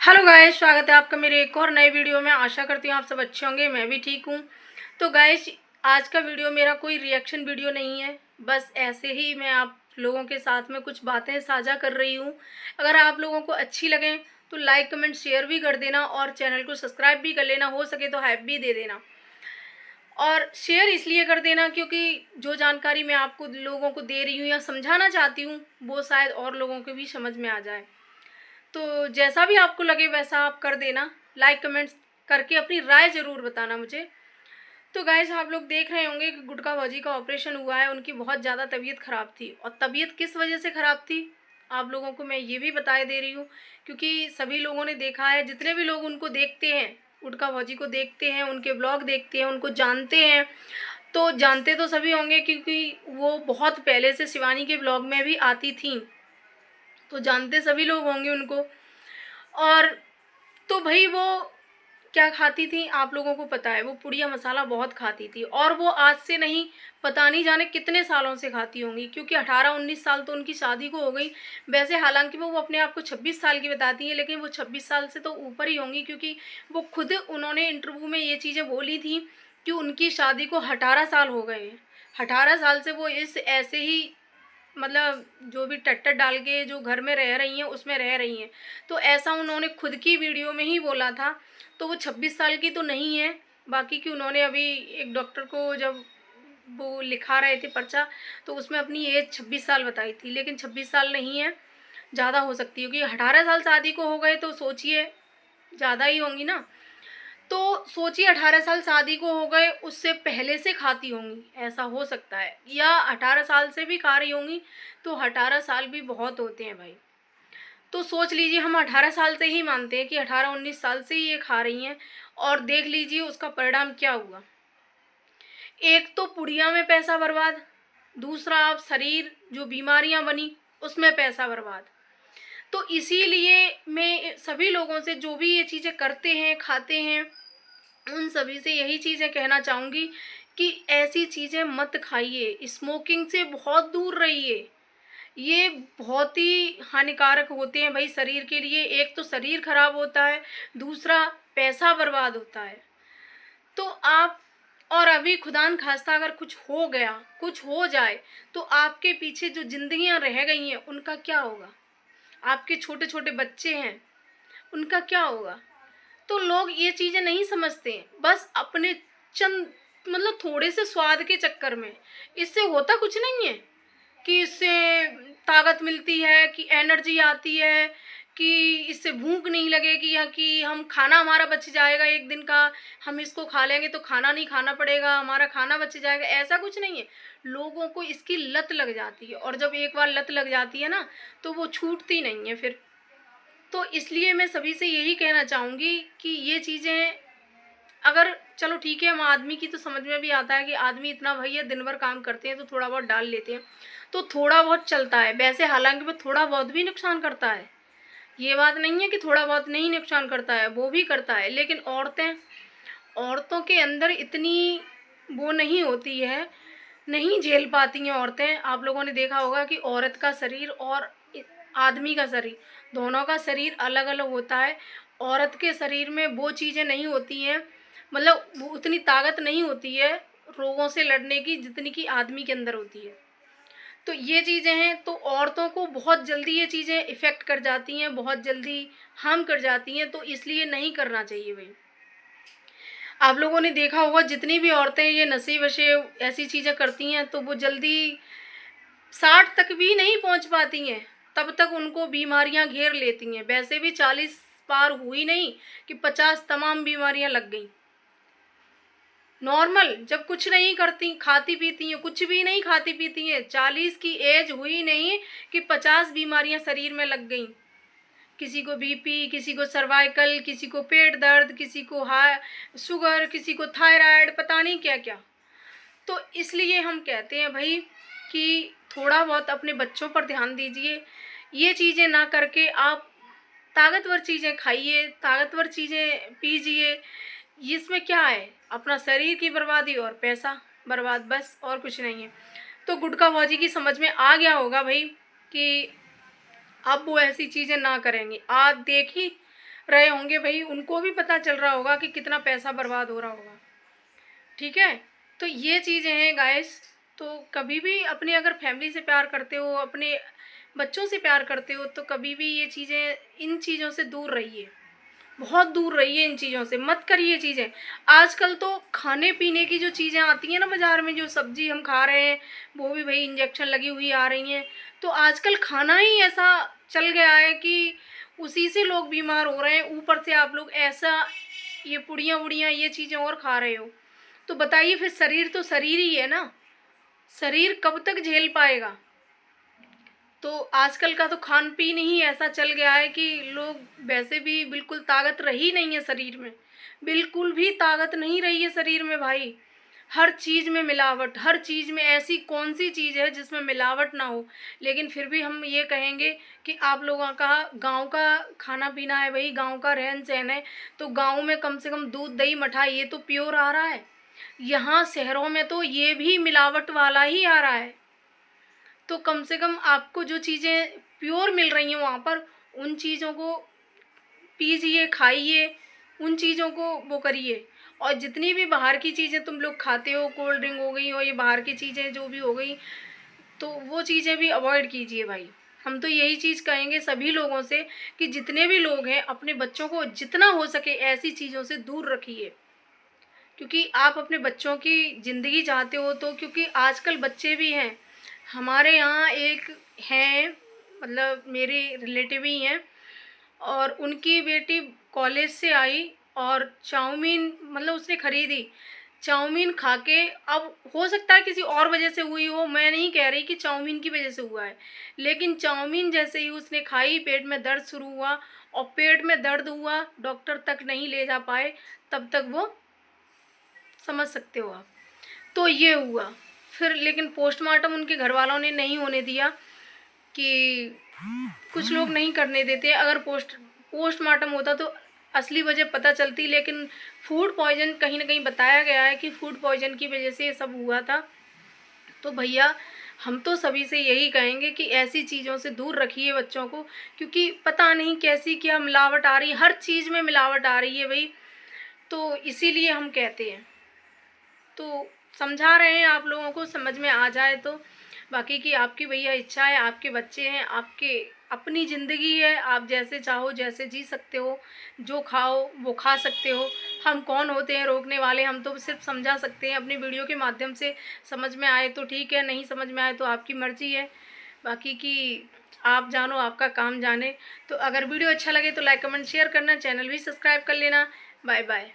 Hello guys, स्वागत है आपका मेरे एक और नए वीडियो में। आशा करती हूँ आप सब अच्छे होंगे, मैं भी ठीक हूँ। तो गाइस, आज का वीडियो मेरा कोई रिएक्शन वीडियो नहीं है, बस ऐसे ही मैं आप लोगों के साथ में कुछ बातें साझा कर रही हूँ। अगर आप लोगों को अच्छी लगें तो लाइक कमेंट शेयर भी कर देना और चैनल को सब्सक्राइब भी कर लेना, हो सके तो हाइप भी दे देना। और शेयर इसलिए कर देना क्योंकि जो जानकारी मैं आपको लोगों को दे रही हूँ या समझाना चाहती हूँ वो शायद और लोगों को भी समझ में आ जाए। तो जैसा भी आपको लगे वैसा आप कर देना, लाइक कमेंट्स करके अपनी राय ज़रूर बताना मुझे। तो गाइस, आप लोग देख रहे होंगे कि गुटका भाजी का ऑपरेशन हुआ है, उनकी बहुत ज़्यादा तबीयत ख़राब थी। और तबीयत किस वजह से ख़राब थी आप लोगों को मैं ये भी बता दे रही हूँ, क्योंकि सभी लोगों ने देखा है, जितने भी लोग उनको देखते हैं, गुटका भाजी को देखते हैं, उनके ब्लॉग देखते हैं, उनको जानते हैं, तो जानते तो सभी होंगे क्योंकि वो बहुत पहले से शिवानी के ब्लॉग में भी आती थी, तो जानते सभी लोग होंगे उनको। और तो भाई वो क्या खाती थी आप लोगों को पता है, वो पुड़िया मसाला बहुत खाती थी और वो आज से नहीं, पता नहीं जाने कितने सालों से खाती होंगी, क्योंकि 18-19 साल तो उनकी शादी को हो गई। वैसे हालांकि वो अपने आप को 26 साल की बताती है, लेकिन वो 26 साल से तो ऊपर ही होंगी, क्योंकि वो खुद उन्होंने इंटरव्यू में ये चीज़ें बोली थी कि उनकी शादी को 18 साल हो गए हैं। 18 साल से वो इस ऐसे ही, मतलब जो भी टट्टर डाल के जो घर में रह रही हैं उसमें रह रही हैं। तो ऐसा उन्होंने खुद की वीडियो में ही बोला था। तो वो 26 साल की तो नहीं है। बाकी कि उन्होंने अभी एक डॉक्टर को जब वो लिखा रहे थे पर्चा, तो उसमें अपनी एज 26 साल बताई थी, लेकिन 26 साल नहीं है, ज़्यादा हो सकती है, क्योंकि 18 साल शादी को हो गए तो सोचिए ज़्यादा ही होंगी ना। तो सोचिए 18 साल शादी को हो गए, उससे पहले से खाती होंगी, ऐसा हो सकता है, या 18 साल से भी खा रही होंगी। तो 18 साल भी बहुत होते हैं भाई। तो सोच लीजिए, हम 18 साल से ही मानते हैं कि 18-19 साल से ही ये खा रही हैं, और देख लीजिए उसका परिणाम क्या हुआ। एक तो पुड़िया में पैसा बर्बाद, दूसरा आप शरीर जो बीमारियां बनी उसमें पैसा बर्बाद। तो इसीलिए मैं सभी लोगों से, जो भी ये चीज़ें करते हैं खाते हैं, उन सभी से यही चीज़ें कहना चाहूँगी कि ऐसी चीज़ें मत खाइए, स्मोकिंग से बहुत दूर रहिए। ये बहुत ही हानिकारक होते हैं भाई शरीर के लिए। एक तो शरीर खराब होता है, दूसरा पैसा बर्बाद होता है। तो आप, और अभी खुदा न खास्ता अगर कुछ हो गया, कुछ हो जाए, तो आपके पीछे जो जिंदगियां रह गई हैं उनका क्या होगा? आपके छोटे छोटे बच्चे हैं, उनका क्या होगा? तो लोग ये चीज़ें नहीं समझते हैं, बस अपने चंद, मतलब थोड़े से स्वाद के चक्कर में। इससे होता कुछ नहीं है कि इससे ताकत मिलती है, कि एनर्जी आती है, कि इससे भूख नहीं लगेगी, या कि हम खाना हमारा बच जाएगा एक दिन का, हम इसको खा लेंगे तो खाना नहीं खाना पड़ेगा, हमारा खाना बच जाएगा, ऐसा कुछ नहीं है। लोगों को इसकी लत लग जाती है, और जब एक बार लत लग जाती है ना, तो वो छूटती नहीं है फिर। तो इसलिए मैं सभी से यही कहना चाहूँगी कि ये चीज़ें, अगर चलो ठीक है, हम आदमी की तो समझ में भी आता है कि आदमी इतना भैया दिन भर काम करते हैं तो थोड़ा बहुत डाल लेते हैं, तो थोड़ा बहुत चलता है। वैसे हालांकि वो थोड़ा बहुत भी नुकसान करता है, ये बात नहीं है कि थोड़ा बहुत नहीं नुकसान करता है, वो भी करता है। लेकिन औरतें, औरतों के अंदर इतनी वो नहीं होती है, नहीं झेल पाती हैं औरतें। आप लोगों ने देखा होगा कि औरत का शरीर और आदमी का शरीर, दोनों का शरीर अलग अलग होता है। औरत के शरीर में वो चीज़ें नहीं होती हैं, मतलब वो उतनी ताकत नहीं होती है रोगों से लड़ने की जितनी कि आदमी के अंदर होती है। तो ये चीज़ें हैं, तो औरतों को बहुत जल्दी ये चीज़ें इफ़ेक्ट कर जाती हैं, बहुत जल्दी हार्म कर जाती हैं, तो इसलिए नहीं करना चाहिए भाई। आप लोगों ने देखा होगा, जितनी भी औरतें ये नशे वशे ऐसी चीज़ें करती हैं, तो वो जल्दी 60 तक भी नहीं पहुंच पाती हैं, तब तक उनको बीमारियां घेर लेती हैं। वैसे भी 40 पार हुई नहीं कि 50 तमाम बीमारियां लग गई। नॉर्मल जब कुछ नहीं करती, खाती पीती हैं, कुछ भी नहीं खाती पीती हैं, 40 की एज हुई नहीं कि 50 बीमारियां शरीर में लग गई। किसी को बीपी, किसी को सर्वाइकल, किसी को पेट दर्द, किसी को हाई शुगर, किसी को थायराइड, पता नहीं क्या क्या। तो इसलिए हम कहते हैं भाई कि थोड़ा बहुत अपने बच्चों पर ध्यान दीजिए। ये चीज़ें ना करके आप ताकतवर चीज़ें खाइए, ताकतवर चीज़ें पीजिए। इसमें क्या है, अपना शरीर की बर्बादी और पैसा बर्बाद, बस और कुछ नहीं है। तो गुटखा फौजी की समझ में आ गया होगा भाई कि अब वो ऐसी चीज़ें ना करेंगे। आज देखी, रहे होंगे भाई, उनको भी पता चल रहा होगा कि कितना पैसा बर्बाद हो रहा होगा। ठीक है, तो ये चीज़ें हैं गाइस। तो कभी भी अपने अगर फैमिली से प्यार करते हो, अपने बच्चों से प्यार करते हो, तो कभी भी ये चीज़ें, इन चीज़ों से दूर रहिए, बहुत दूर रहिए, इन चीज़ों से मत करिए चीज़ें। आजकल तो खाने पीने की जो चीज़ें आती हैं ना बाज़ार में, जो सब्ज़ी हम खा रहे हैं वो भी भाई इंजेक्शन लगी हुई आ रही हैं। तो आजकल खाना ही ऐसा चल गया है कि उसी से लोग बीमार हो रहे हैं, ऊपर से आप लोग ऐसा ये पुड़ियाँ वुड़ियाँ ये चीज़ें और खा रहे हो। तो बताइए फिर, शरीर तो शरीर ही है ना, शरीर कब तक झेल पाएगा। तो आजकल का तो खान पीन ही ऐसा चल गया है कि लोग वैसे भी बिल्कुल ताकत रही नहीं है शरीर में, बिल्कुल भी ताकत नहीं रही है शरीर में भाई। हर चीज़ में मिलावट, हर चीज़ में, ऐसी कौन सी चीज़ है जिसमें मिलावट ना हो। लेकिन फिर भी हम ये कहेंगे कि आप लोगों का गांव का खाना पीना है भाई, गांव का रहन सहन है, तो गांव में कम से कम दूध दही मठाई ये तो प्योर आ रहा है। यहाँ शहरों में तो ये भी मिलावट वाला ही आ रहा है। तो कम से कम आपको जो चीज़ें प्योर मिल रही हैं वहाँ पर, उन चीज़ों को पीजिए, खाइए, उन चीज़ों को वो करिए। और जितनी भी बाहर की चीज़ें तुम लोग खाते हो, कोल्ड ड्रिंक हो गई, और ये बाहर की चीज़ें जो भी हो गई, तो वो चीज़ें भी अवॉइड कीजिए भाई। हम तो यही चीज़ कहेंगे सभी लोगों से कि जितने भी लोग हैं, अपने बच्चों को जितना हो सके ऐसी चीज़ों से दूर रखिए। क्योंकि आप अपने बच्चों की ज़िंदगी चाहते हो, तो क्योंकि आजकल बच्चे भी हैं, हमारे यहाँ एक हैं, मतलब मेरे रिलेटिव ही हैं, और उनकी बेटी कॉलेज से आई और चाउमीन, मतलब उसने खरीदी, चाउमीन खा के, अब हो सकता है किसी और वजह से हुई हो, मैं नहीं कह रही कि चाउमीन की वजह से हुआ है, लेकिन चाउमीन जैसे ही उसने खाई पेट में दर्द शुरू हुआ, और पेट में दर्द हुआ, डॉक्टर तक नहीं ले जा पाए, तब तक वो, समझ सकते हो आप। तो ये हुआ फिर, लेकिन पोस्टमार्टम उनके घर वालों ने नहीं होने दिया, कि कुछ लोग नहीं करने देते। अगर पोस्टमार्टम होता तो असली वजह पता चलती, लेकिन फूड पॉइजन कहीं ना कहीं बताया गया है कि फूड पॉइजन की वजह से ये सब हुआ था। तो भैया, हम तो सभी से यही कहेंगे कि ऐसी चीज़ों से दूर रखिए बच्चों को, क्योंकि पता नहीं कैसी क्या मिलावट आ रही है, हर चीज़ में मिलावट आ रही है भाई। तो इसीलिए हम कहते हैं, तो समझा रहे हैं, आप लोगों को समझ में आ जाए तो। बाकी की आपकी भैया इच्छा है, आपके बच्चे हैं, आपके अपनी ज़िंदगी है, आप जैसे चाहो जैसे जी सकते हो, जो खाओ वो खा सकते हो। हम कौन होते हैं रोकने वाले, हम तो सिर्फ समझा सकते हैं अपनी वीडियो के माध्यम से। समझ में आए तो ठीक है, नहीं समझ में आए तो आपकी मर्ज़ी है। बाकी की आप जानो, आपका काम जाने। तो अगर वीडियो अच्छा लगे तो लाइक कमेंट शेयर करना, चैनल भी सब्सक्राइब कर लेना। Bye bye.